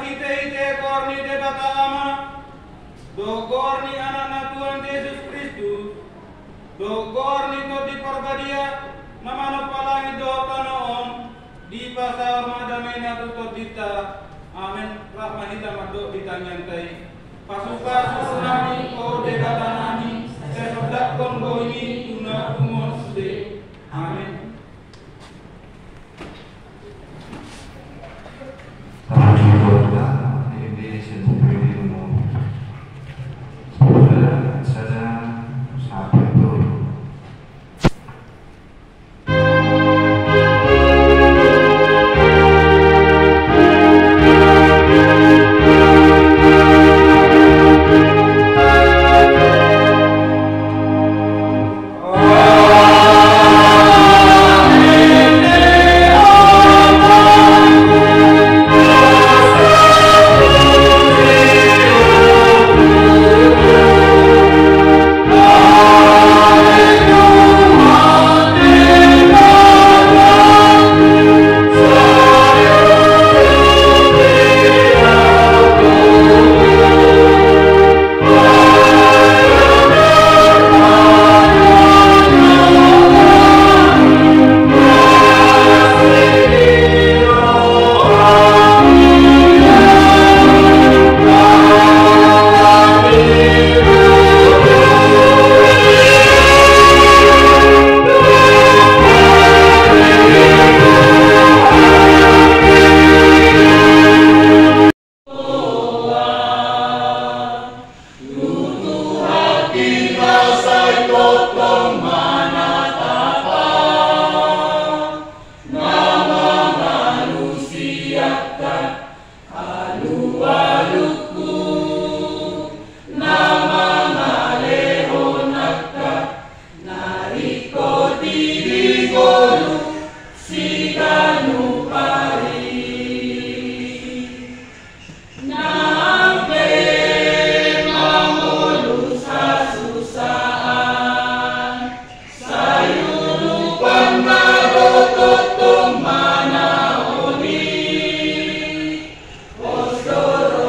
ite korni debata ama, dogorni anak Tuhan Yesus Kristus, dogorni to di korbadia, namano palangi do tanoon, di pasar madamena tutot dita, amen, rahmanita mado ditanyantai, pasuka susunami o debata nami, sesudah kongo ini tuna umon sude, amen. Totong mana oni, Ostoro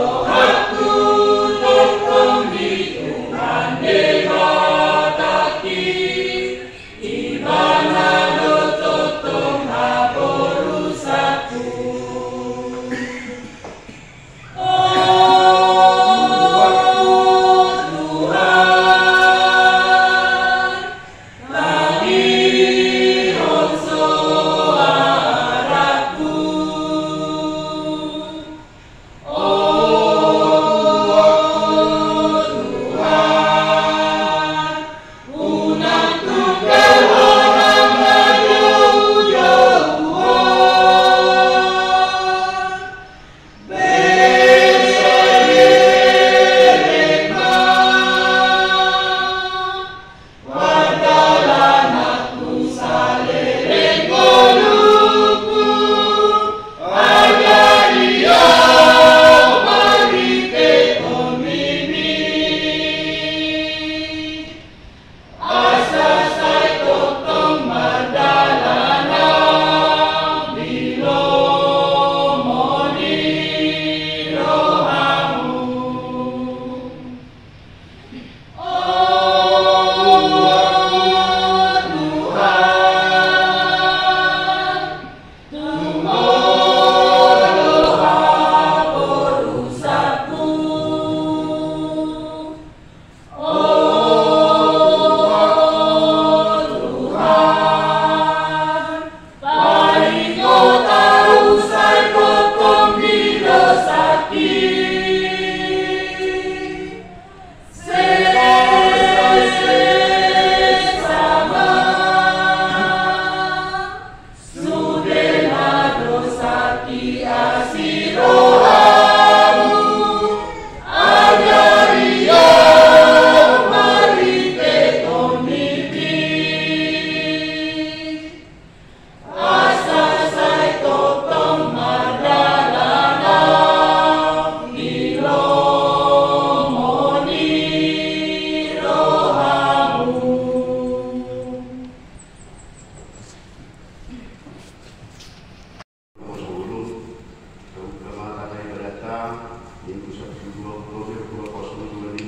Minggu 10 Oktober 2025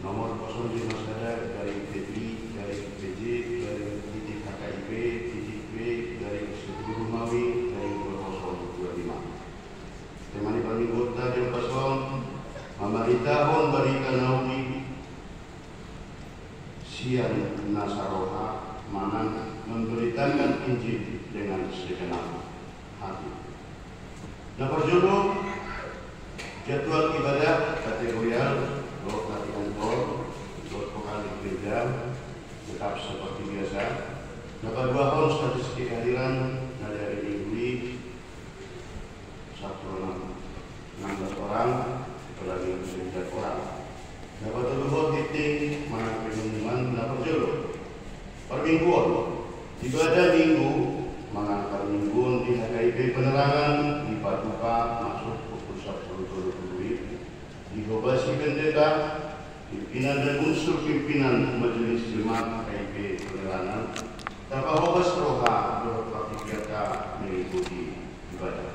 nomor 05 sadar dari PB dari PJ dari titik KKIP titik B dari seluruh Mawi dari 2025. Temani panggota yang pasong memerintahon barita naudi sian nasaroha manang memberitakan Injil dengan segenap hati. Nah, berjudul jadwal ibadah kategorial doa latihan gol, doa vokal di gereja tetap seperti biasa. Dapat 2 tahun statistik kehadiran dari hari Minggu 16 orang, apalagi 9 orang. Dapat 2 titik mana pengumuman dapat judul permingguan ibadah minggu mengangkat mingguan di HKIP penerangan di Paduka masuk pukul 10.20 dihobasi pendeta pimpinan dan unsur pimpinan majelis jemaat HKIP penerangan tanpa hobas roha berpraktikata mengikuti ibadah.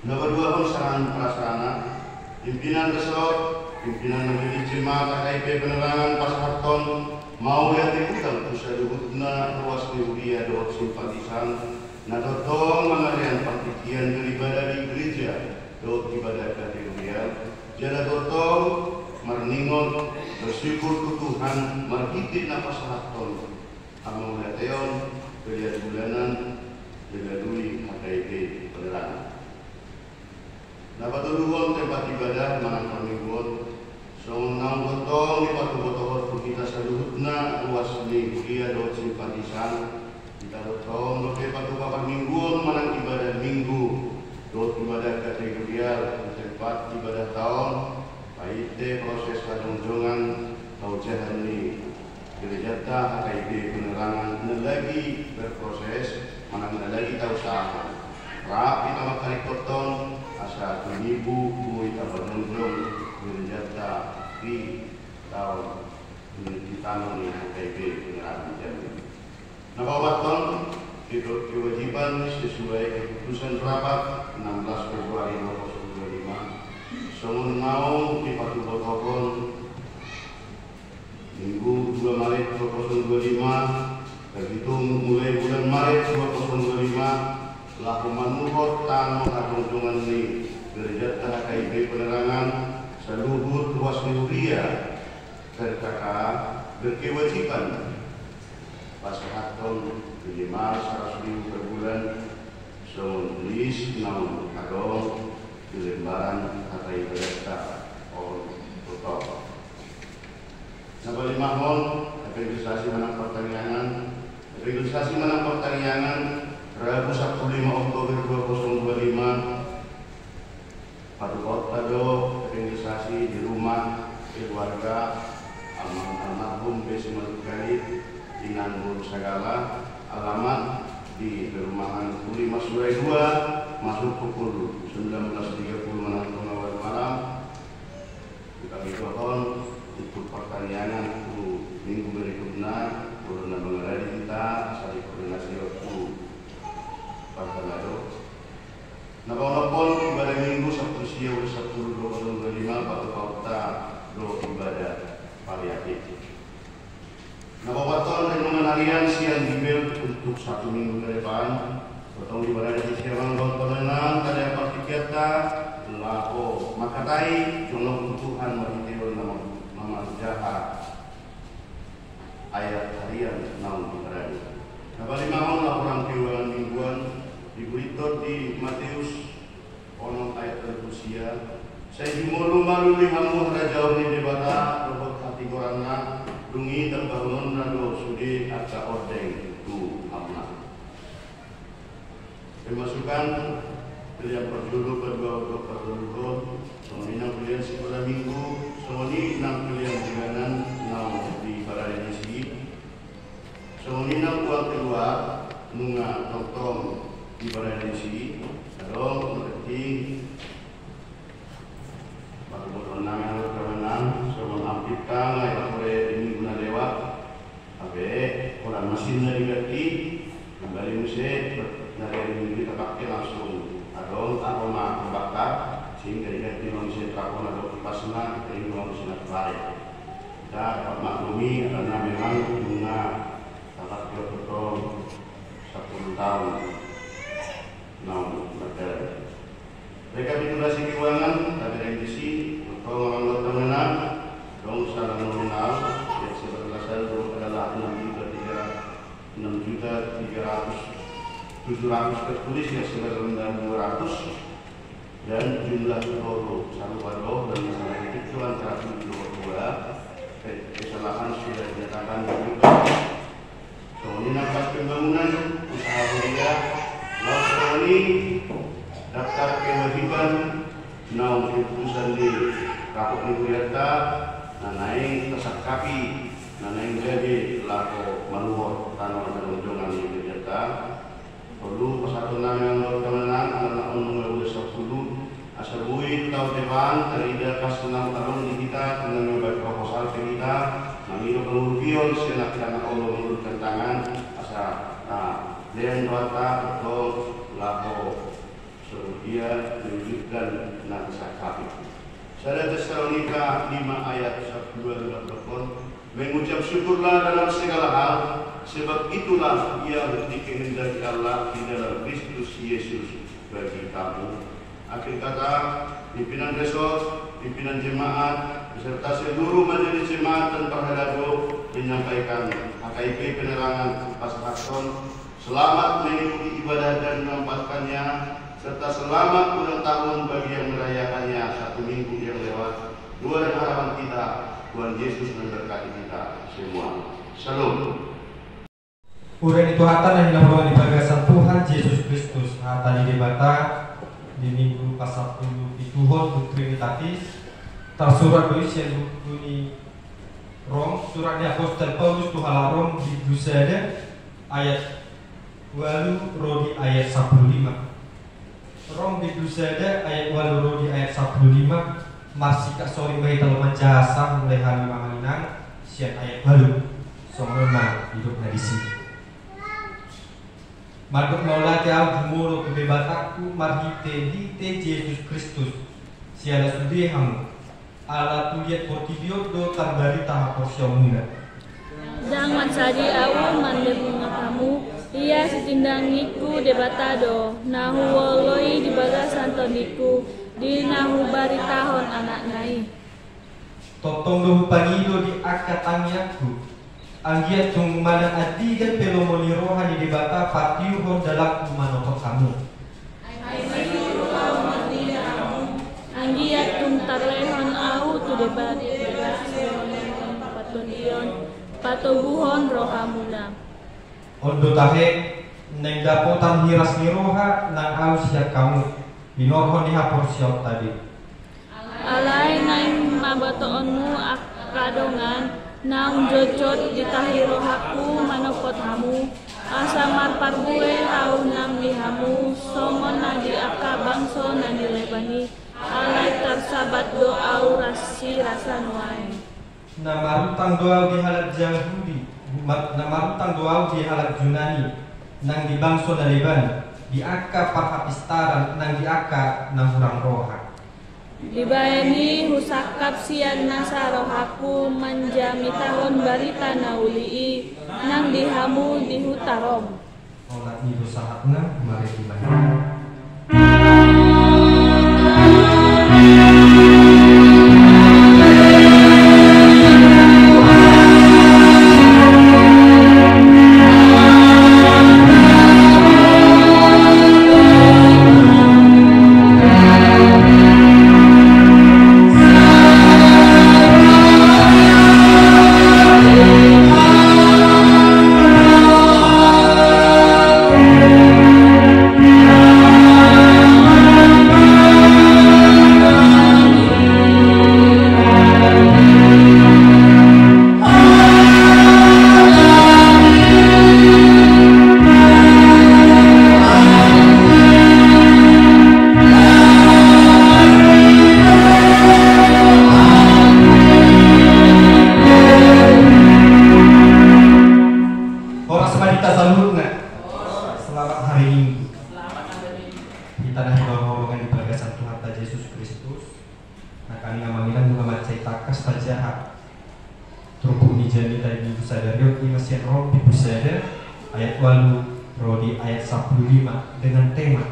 Nomor 2 sarana prasarana pimpinan resort pimpinan majelis jemaat HKIP penerangan Pasarton mau yang dibutuhkan usaha dihutna ruas Yehudia doa simpatisan nadotong mengalian partikian beribadah di gereja doa ibadah kategorial jala dotong marningon bersyukur ke Tuhan marhikit nafas haton amang lateon belian bulanan dilalui HKIP penerangan. Dapat duluan tempat ibadah manang permingguan Sonang gotong di patu botol kita saluhutna ruas Yehudia doa simpatisan kita gotong doa patu papan mingguan manang ibadah minggu doa ibadah kategorial tempat ibadah tahun paite proses kadongjongan tau jahan ni gereja HKIP penerangan lagi berproses manang lagi tahu usaha rapi tamak kali koton asa penipu bui tabadongdong gereja di tahun di tanah ini HKIP penerangan Jambi. Nabawaton kewajiban sesuai keputusan rapat 16 Februari 2025 Songun mau di Patu Botokon Minggu 2 Maret 2025 terhitung mulai bulan Maret 2025 laku manuhot tanu kadongjongan ni gereja HKIP penerangan seluruh ruas Yehudia berkata berkewajiban pasahaton 500.000 per bulan semulis namun adong di lembaran HKIP data total. Sampai 5 tahun registrasi menang pertanian Rabu 15 Oktober 2025 Padu kota do registrasi di rumah keluarga almarhum Besimal Khalid di Nanggur Sagala alamat di perumahan Kulima Surai 2 masuk pukul 19.30 menang awal malam kami mohon untuk pertanian minggu berikutnya karena mengenai kita saling koordinasi waktu Partalado. Napon ibadah minggu Sabtu siang 10.25 Patu Kauta do ibadah paliatif. Napawaton renungan harian siang dibel untuk 1 minggu ke depan. Potong ibadah di siang penenang kada partikata lako makatai jono Tuhan mahitiro nama jahat ayat harian naun ibadah. Nabali mahon laporan keuangan mingguan diberitot di Matius onon ayat terbusia saya dimulu malu lihamu rajau di debata robot hati korana dungi terbangun nado sude aka ordeng tu amna termasukkan pilihan perjulu kedua perjulu semuanya pilihan sekolah minggu semuanya 6 pilihan bulanan 6 di Baradesi semuanya uang keluar nunga tong di Baradesi adong mengerti Menang sebelum ampita ngai oleh ini guna lewat abe orang mesin dari gerti kembali musik dari minggu kita pakai langsung adong aroma terbakar sehingga kita bisa terapkan atau dipasang kita ini bisa terbaik. Kita dapat maklumi karena memang bunga sangat betul 10 tahun. Rekapitulasi keuangan dari revisi untuk orang temenan dong secara nominal yang seberdasar adalah 6.300.700 tertulis yang sebesar 200 dan jumlah toro satu wadoh dan masalah itu antara 72 kesalahan sudah dinyatakan juga. Kemudian atas pembangunan usaha kuliah ini daftar kewajiban naung keputusan di Kapuk Nikuliata naik tersakapi naik jadi lako maluhor tanah dan untungan di Nikuliata perlu persatuan yang berkemenang anak umum 10 asal buit tahu depan terida kas 6 tahun di kita dengan membuat proposal ke kita mengiru kemudian senak anak Allah menurutkan tangan asal dan doa atau lako dia diwujudkan nanti kami. Saya Tesalonika 5 ayat 1-2 mengucap syukurlah dalam segala hal, sebab itulah yang dikehendaki Allah di dalam Kristus Yesus bagi kamu. Akhir kata, pimpinan resort, pimpinan jemaat, beserta seluruh majelis jemaat dan perhadap menyampaikan HKIP penerangan Pastor selamat mengikuti ibadah dan menempatkannya, serta selamat ulang tahun bagi yang merayakannya 1 minggu yang lewat. Doa dan harapan kita, Tuhan Yesus memberkati kita semua. Shalom. Uren itu hata dan dilakukan di bagasan Tuhan Yesus Kristus. Hata di debata di minggu pasal 10 di Tuhan Trinitatis. Tersurat dari Shaluni Rom, surat di Apostol Paulus Tuhan Rom di Dusada ayat 2 rodi ayat 15. Rom di Dusada ayat 2 rodi ayat 15. Masih kak sori bayi taloman jasa mulai hari mangalinang siap ayat baru songrona hidup di sini. Margot maulati au jumuro kebebataku marhite di te Yesus Kristus siala sudehamu ala tuliat portibio do tambari taha porsyomuna. Jangan saji au mande bunga kamu ia setindangiku debatado nahu woloi di bagasan toniku di nahu bari tahun anak nai. Totong dohu pangido di akatangiaku anggiat tung mana adigan pelomoni roha di debata patiu hon dalam manokot kamu. Anggiat tung tarlehon au tu debat patonion patobuhon rohamuna. Ondo tahe neng dapotan hiras ni roha nang au siap kamu binorhon di hapor siap tadi. Alai nang mabatoonmu akadongan naung jocot ditahi rohaku manopot hamu asamar pargue au nang lihamu somon nadi aka bangso nadi lebani alai tersabat doa rasi rasa nuai. Namarutang doa di halat Yahudi, namarutang doa di halat Yunani, nang di bangso na Leban, di aka parhapistaran nang di aka nang hurang roha. Dibayani husakap sian nasa rohaku manjami tahun barita naulii nang dihamu di hutarom. Olat ni dosahatna mari dibayani. seta kasta jahat. Terupuk ni jani dari minggu sadario imasien rom di busada ayat 8 rodi ayat 15 dengan tema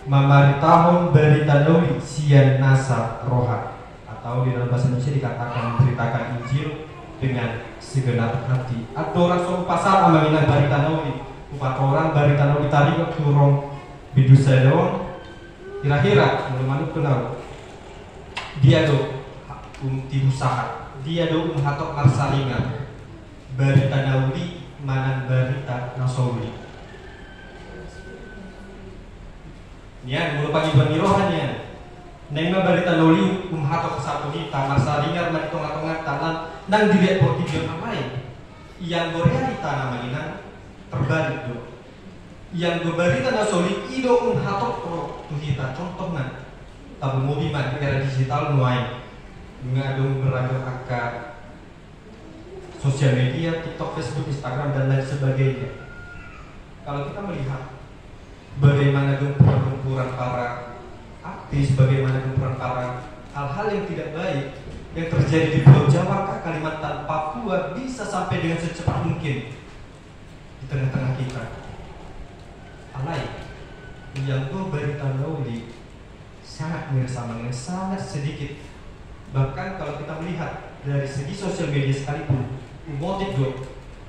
Mamaritahon berita noli sian nasa roha, atau di dalam bahasa Indonesia dikatakan memberitakan Injil dengan segenap hati. Atau langsung pasal amanginan berita noli 4 orang berita noli tadi waktu rom bidusada kira-kira menurut kenal dia do tibusahat dia do hatok marsalingan berita nauli manan berita nasauli nian mulu pagi banirohannya nengma berita nauli hatok satu kita marsalingan man tongah-tongah tanan nang dilihat portidion lain yang realita namanya terbalik do yang berita nasauli ido hatok pro tuhita contohnya tabu mobiman era digital nuai mengadu beragam akar sosial media, TikTok, Facebook, Instagram dan lain sebagainya. Kalau kita melihat bagaimana gempuran para artis, bagaimana gempuran para hal-hal yang tidak baik yang terjadi di Pulau Jawa, Kalimantan, Papua bisa sampai dengan secepat mungkin di tengah-tengah kita. Alay yang berita nauli sangat mirsama, sangat sedikit. Bahkan kalau kita melihat dari segi sosial media sekalipun, motif do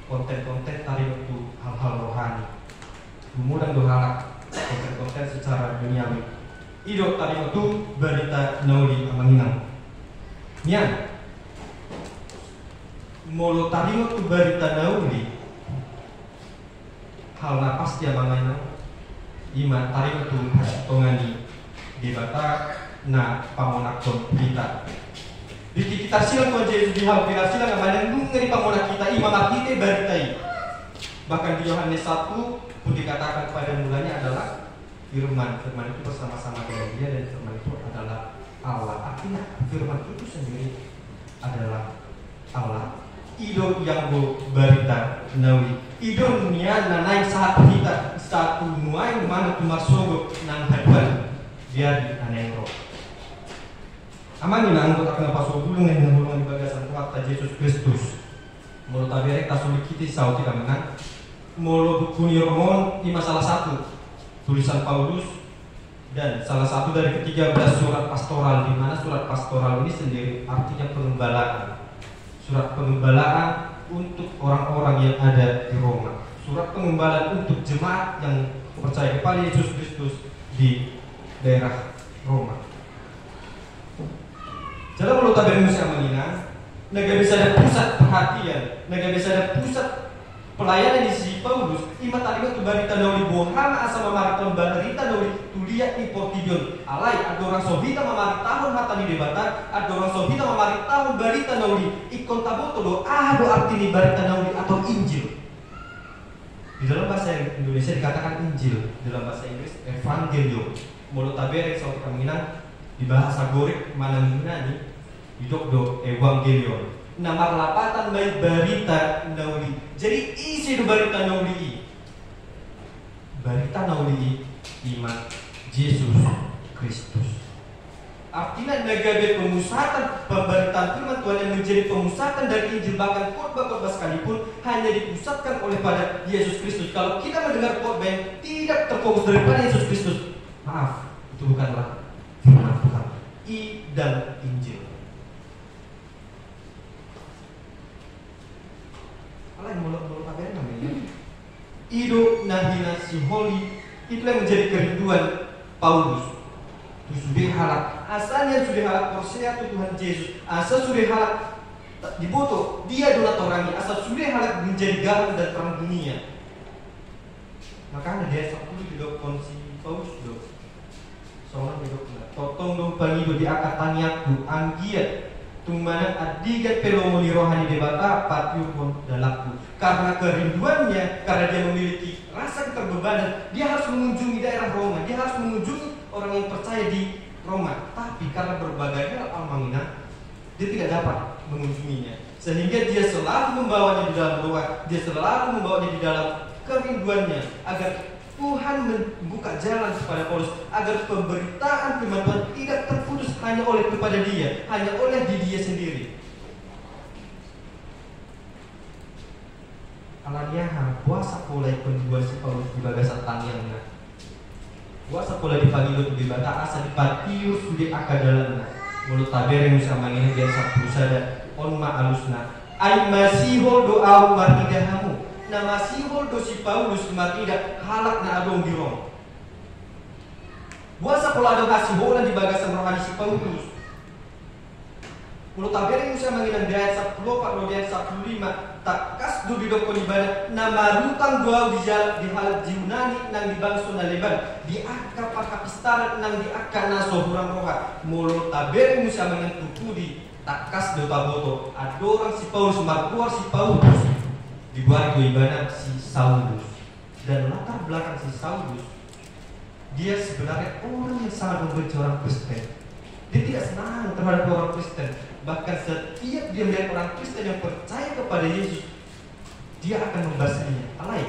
konten-konten tadi itu hal-hal rohani, kemudian do halak konten-konten secara duniawi. Ido tadi itu berita nauli amanginang. Nian, molo tadi itu berita nauli, hal napas dia amanginang. Ima tadi itu hasitongani di bata na pamonakon kita. Di kita silang ko Yesus di hal kita silang amanan ngeri pamonak kita imam kita beritai. Bahkan di Yohanes 1 pun dikatakan pada mulanya adalah firman itu bersama-sama dengan dia dan firman itu adalah Allah. Artinya firman itu sendiri adalah Allah. Ido yang berita nawi. Ido nia nanai saat kita satu nuai mana tumarsogo nang haduan biar aneh roh. Aman ina angkot akan pasok bulung dengan hubungan di bagasan Tuhan Yesus Kristus. Mulu taberek tasulik kita sau tidak menang. Mulu bukuni romon di masalah 1 tulisan Paulus dan salah satu dari ke-13 surat pastoral, di mana surat pastoral ini sendiri artinya pengembalaan. Surat pengembalaan untuk orang-orang yang ada di Roma. Surat pengembalaan untuk jemaat yang percaya kepada Yesus Kristus di daerah Roma. Jadi kalau tabir musim mengingat, negara bisa ada pusat perhatian, negara bisa ada pusat pelayanan di sisi Paulus. Ima tadi itu berita nauli bohana asal memariton berita nauli tulia di portidion. Alai ada orang sohita memari tahun hata di debatan, ada orang sohita memari tahun berita nauli ikon taboto do do arti berita nauli atau Injil. Di dalam bahasa Indonesia dikatakan Injil, dalam bahasa Inggris Evangelium. Mulut taberek soal kita mengingat di bahasa Gorik mana menginani hidup do Evangelion. Nama lapatan baik berita nauli. Jadi isi do berita nauli. Berita nauli iman Yesus Kristus. Artinya negara pemusatan pemberitaan firman Tuhan yang menjadi pemusatan dari Injil, bahkan khotbah-khotbah sekalipun hanya dipusatkan oleh pada Yesus Kristus. Kalau kita mendengar khotbah yang tidak terfokus daripada Yesus Kristus, maaf, itu bukanlah firman Tuhan. I dan Injil. Apa yang mulut apa namanya? Ido nahina si holy, itu yang menjadi kerinduan Paulus. Itu sudah halak. Asalnya sudah halak persea Tuhan Yesus. Asal sudah halak diboto, dia donatorani. Asal sudah halak menjadi garam dan terang dunia. Makanya dia 10 juga konsi Paulus dong. Soalnya dia totong dong pangido di akatanyaku anggiat tumana adigat pelomoni rohani debata patiupon dalakku. Karena kerinduannya, karena dia memiliki rasa keterbebanan, dia harus mengunjungi daerah Roma, dia harus mengunjungi orang yang percaya di Roma. Tapi karena berbagai hal almangina, dia tidak dapat mengunjunginya. Sehingga dia selalu membawanya di dalam doa, dia selalu membawanya di dalam kerinduannya agar Tuhan membuka jalan kepada Paulus, agar pemberitaan firman Tuhan tidak terputus hanya oleh kepada Dia, hanya oleh di Dia sendiri. Alaniaha puasa pulai pendua si Paulus di bagasa tanyangna. Puasa pulai di pagi itu di bata asa di patiu sudi akadalanna. Mulut tabere musama ini dia sabtu sada onma alusna. Ai masihol doa martidahamu. Na masihol do si Paulus martida halak na adong dirong. Puasa pulai adong asiholan di bagasan rohani si Paulus. Mulut tabere musama ini dia sabtu lopak lo dia sabtu lima. Tak kas du bidoko di bana nama rutang dua di hal Yunani nang di bangsa na leban di akka pakapistaran nang di akka naso hurang roha mulut taberi musa mengentu pudi tak kas do taboto adorang si Paulus markuar si Paulus dibuat do ibana si Saulus dan latar belakang si Saulus dia sebenarnya orang yang sangat membenci orang Kristen. Dia tidak senang terhadap orang Kristen. Bahkan setiap dia melihat orang Kristen yang percaya kepada Yesus, dia akan membasminya. Alai,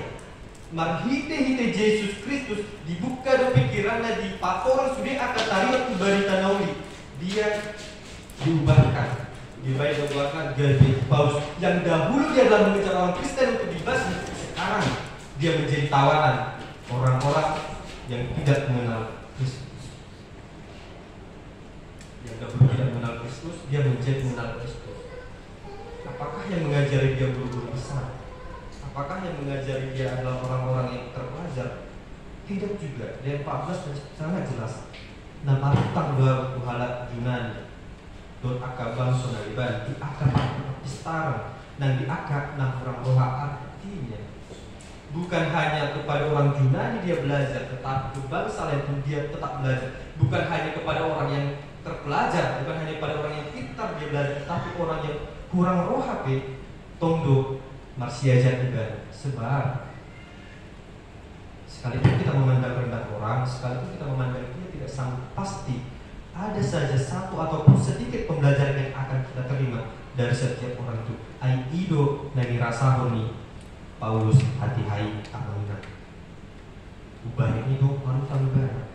marhite-hite Yesus Kristus dibuka do pikirannya di patoran sudah akan tariat barita nauli. Dia diubahkan. Diubahkan jadi Paulus yang dahulu dia adalah mengejar orang Kristen untuk dibasmi. Sekarang dia menjadi tawanan orang-orang yang tidak mengenal Kristus. Yang dahulu tidak mengenal Kristus, dia menjadi mengenal Kristus. Apakah yang mengajari dia guru-guru besar? Apakah yang mengajari dia adalah orang-orang yang terpelajar? Tidak juga. Di 14 sangat jelas. Nama rutang dua kuhalat Yunani. Dot aka bangsa naliban di aka istara dan di aka nah orang roha artinya. Bukan hanya kepada orang Yunani dia belajar, tetapi ke bangsa lain pun dia tetap belajar. Bukan hanya kepada orang yang terpelajar, bukan hanya pada orang yang pintar dia belajar, tapi orang yang kurang roh HP tondo marsiaja juga. Sebab sekalipun kita memandang rendah orang, sekalipun kita memandang dia tidak sama, pasti ada saja satu ataupun sedikit pembelajaran yang akan kita terima dari setiap orang itu. Ai ido nani rasahoni Paulus hati-hai amina. Ubah itu manutan ubah.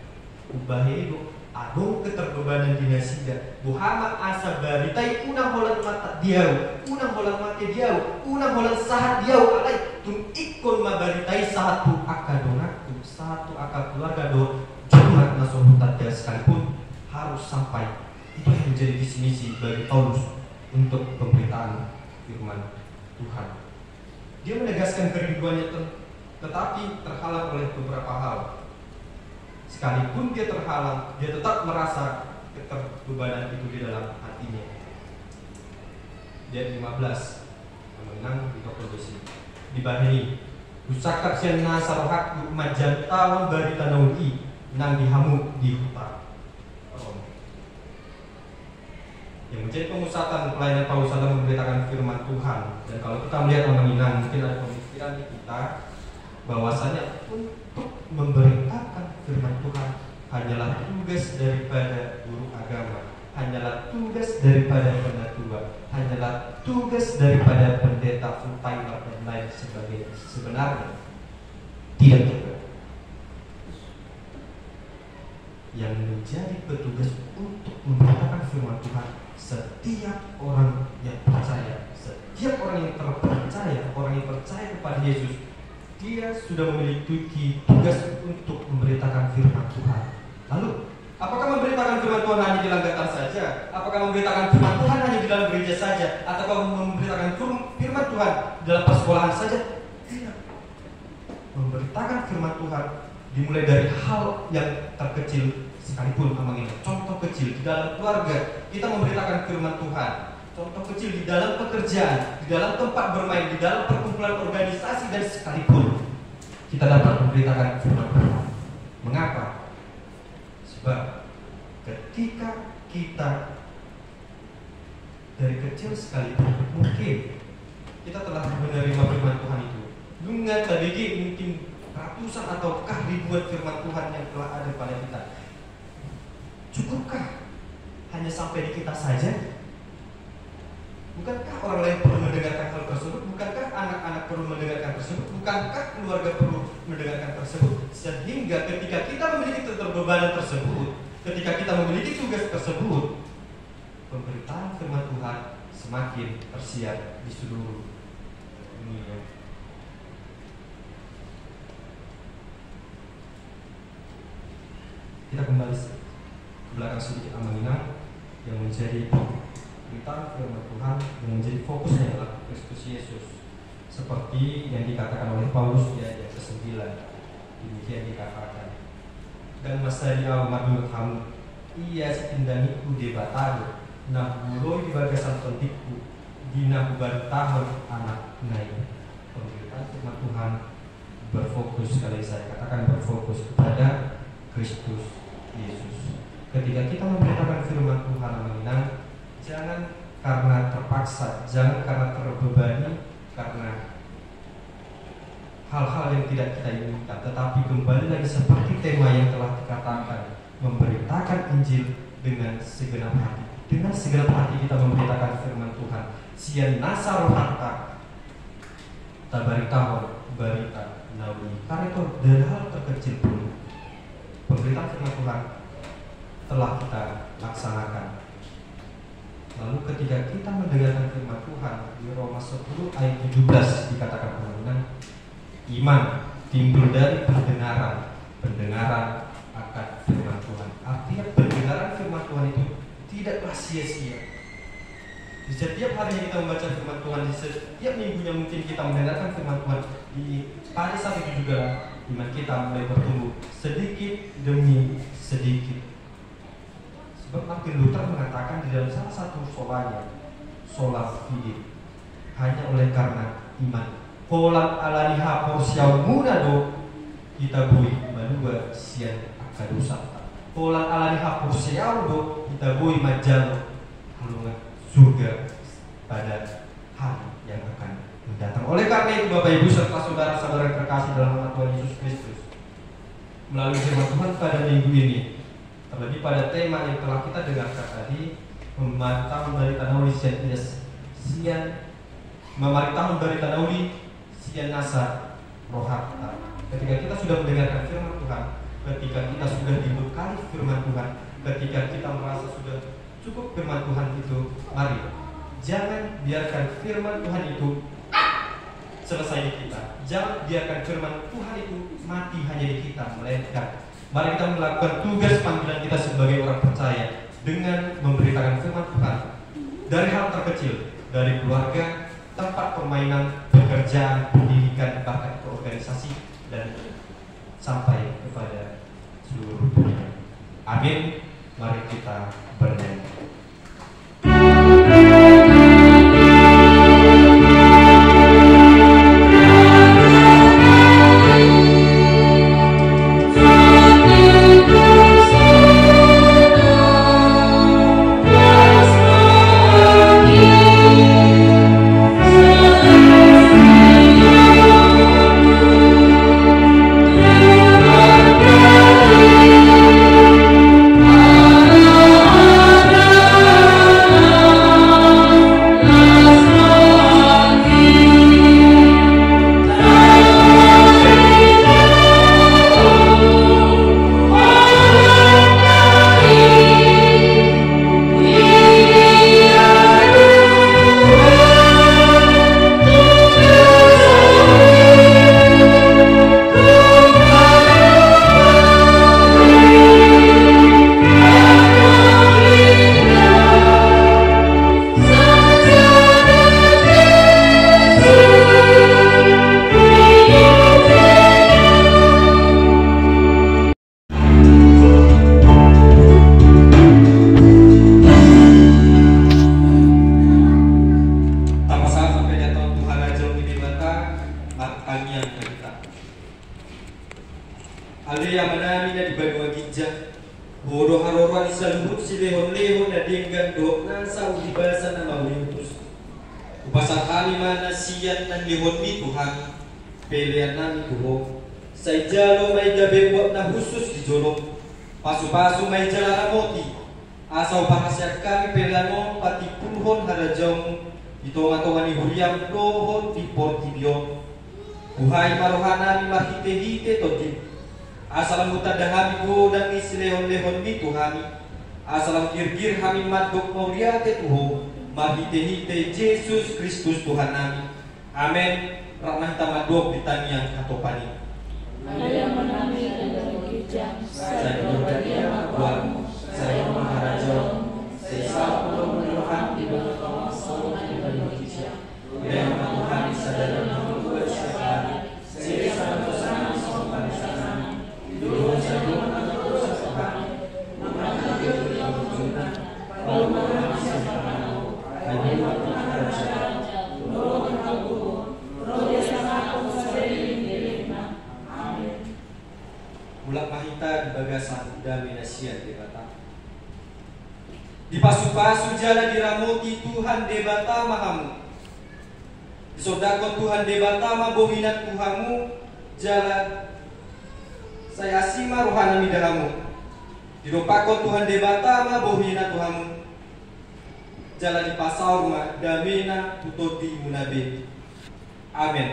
Ubah itu adong keterbebanan dinasida. Muhammad asa baritai unang holan mata diau, unang holan mata diau, unang holan sahat diau alai tum ikon mabaritai satu akadonaku, satu akal keluarga do jumat nasohutat dia sekalipun harus sampai. Itu yang menjadi visi misi bagi Paulus untuk pemberitaan firman Tuhan. Dia menegaskan kerinduannya tetapi terhalang oleh beberapa hal. Sekalipun dia terhalang, dia tetap merasa keterbebanan itu di dalam hatinya. Ayat 15 menang di Korintus di bahini usakat sian nasarohak majantawan barita naudi nang dihamu di hutan. Yang menjadi pemusatan pelayanan Paulus adalah memberitakan firman Tuhan. Dan kalau kita melihat menginang, mungkin ada pemikiran di kita bahwasanya untuk memberitakan firman Tuhan hanyalah tugas daripada guru agama, hanyalah tugas daripada penatua, hanyalah tugas daripada pendeta full timer dan lain sebagainya. Sebenarnya tidak juga. Yang menjadi petugas untuk memberitakan firman Tuhan setiap orang yang percaya, setiap orang yang terpercaya, orang yang percaya kepada Yesus, dia sudah memiliki tugas untuk memberitakan firman Tuhan. Lalu, apakah memberitakan firman Tuhan hanya di Langgatan saja? Apakah memberitakan firman Tuhan hanya di dalam gereja saja? Atau memberitakan firman Tuhan dalam persekolahan saja? Tidak. Memberitakan firman Tuhan dimulai dari hal yang terkecil sekalipun. Contoh kecil di dalam keluarga kita memberitakan firman Tuhan. Contoh kecil di dalam pekerjaan, di dalam tempat bermain, di dalam perkumpulan organisasi dan sekalipun kita dapat memberitakan firman Tuhan. Mengapa? Sebab ketika kita dari kecil sekalipun mungkin kita telah menerima firman Tuhan itu. Dengan tadi mungkin ratusan ataukah ribuan firman Tuhan yang telah ada pada kita. Cukupkah hanya sampai di kita saja? Bukankah orang lain perlu mendengarkan hal tersebut? Bukankah anak-anak perlu mendengarkan tersebut? Bukankah keluarga perlu mendengarkan tersebut? Sehingga ketika kita memiliki keterbebanan tersebut, ketika kita memiliki tugas tersebut, pemberitaan firman Tuhan semakin tersiar di seluruh dunia. Kita kembali ke belakang sedikit mengingat yang menjadi pemberitaan firman Tuhan yang menjadi fokusnya adalah Kristus Yesus, seperti yang dikatakan oleh Paulus di ayat ke-9. Demikian dikatakan, dan masaria madu kamu ia setindangiku debatado nah muloi di bagasan tontikku dina bertahun anak naik. Pemberitaan firman Tuhan berfokus, sekali saya katakan berfokus kepada Kristus Yesus. Ketika kita memberitakan firman Tuhan menginang, jangan karena terpaksa, jangan karena terbebani, karena hal-hal yang tidak kita inginkan, tetapi kembali lagi seperti tema yang telah dikatakan, memberitakan Injil dengan segenap hati. Dengan segenap hati kita memberitakan firman Tuhan. Sian nasar harta tabaritahon barita nawi. Karena itu dari hal terkecil pun pemberitaan firman Tuhan telah kita laksanakan. Lalu ketika kita mendengarkan firman Tuhan di Roma 10 ayat 17 dikatakan mengenai iman timbul dari pendengaran, pendengaran akan firman Tuhan. Artinya pendengaran firman Tuhan itu tidaklah sia-sia. Di setiap harinya kita membaca firman Tuhan, di setiap minggunya mungkin kita mendengarkan firman Tuhan, pada saat itu juga iman kita mulai bertumbuh sedikit demi sedikit. Sebab Martin Luther mengatakan di dalam salah satu solanya, sola fide, hanya oleh karena iman. Pola alaniha porsiau munado kita bui manua sian akadusata. Pola alaniha porsiau do kita bui majalo halungan surga pada hari yang akan mendatang. Oleh karena itu Bapak Ibu serta saudara-saudara terkasih dalam nama Tuhan Yesus Kristus, melalui firman Tuhan pada minggu ini, terlebih pada tema yang telah kita dengarkan tadi, memantau dari Tanauli sian memari tahun dari Tanauli sian nasa rohata. Ketika kita sudah mendengarkan firman Tuhan, ketika kita sudah dibekali firman Tuhan, ketika kita merasa sudah cukup firman Tuhan itu, mari jangan biarkan firman Tuhan itu selesai di kita. Jangan biarkan firman Tuhan itu mati hanya di kita, melainkan mari kita melakukan tugas panggilan kita sebagai orang percaya dengan memberitakan firman Tuhan dari hal terkecil, dari keluarga, tempat permainan, pekerjaan, pendidikan, bahkan ke organisasi dan sampai kepada seluruh dunia. Amin. Mari kita bernyanyi. Pasu-pasu may jalara moti asaw bahasya kami pelano pati puluhon harajong itonga-tonga ni Huriam dohon di Portibio buhay marohana ni mahite-hite toti Asalam mutada hamiku dan isi lehon-lehon di Tuhani. Asalam kirgir hami madok mauria ke Tuho. Mahite-hite Yesus Kristus Tuhan nami. Amin. Rahmah tamadok di tanian katopani. Ayah menami dan berkijang, Saya berbahagia makuamu, saya maharajamu, saya sapu menuhan di bawah solo di bawah kijang. Yang Tuhan sadar membuat setiap hari. Saya satu sana sopan sana. Dulu saya mengatur sesuatu. Maka dia berjumpa. Kalau Tuhan siapa mau, hanya waktu kerajaan. Dulu aku, roh desa aku sering diterima. Mulak mahita di bagasan daminasia debata. Di pasu-pasu jala diramuti Tuhan debata mahamu. Di sodakon Tuhan debata mabohinat Tuhamu jala saya asima rohana midahamu. Di ropakon Tuhan debata mabohinat Tuhamu jala di pasau rumah damina tutoti munabe. Amin.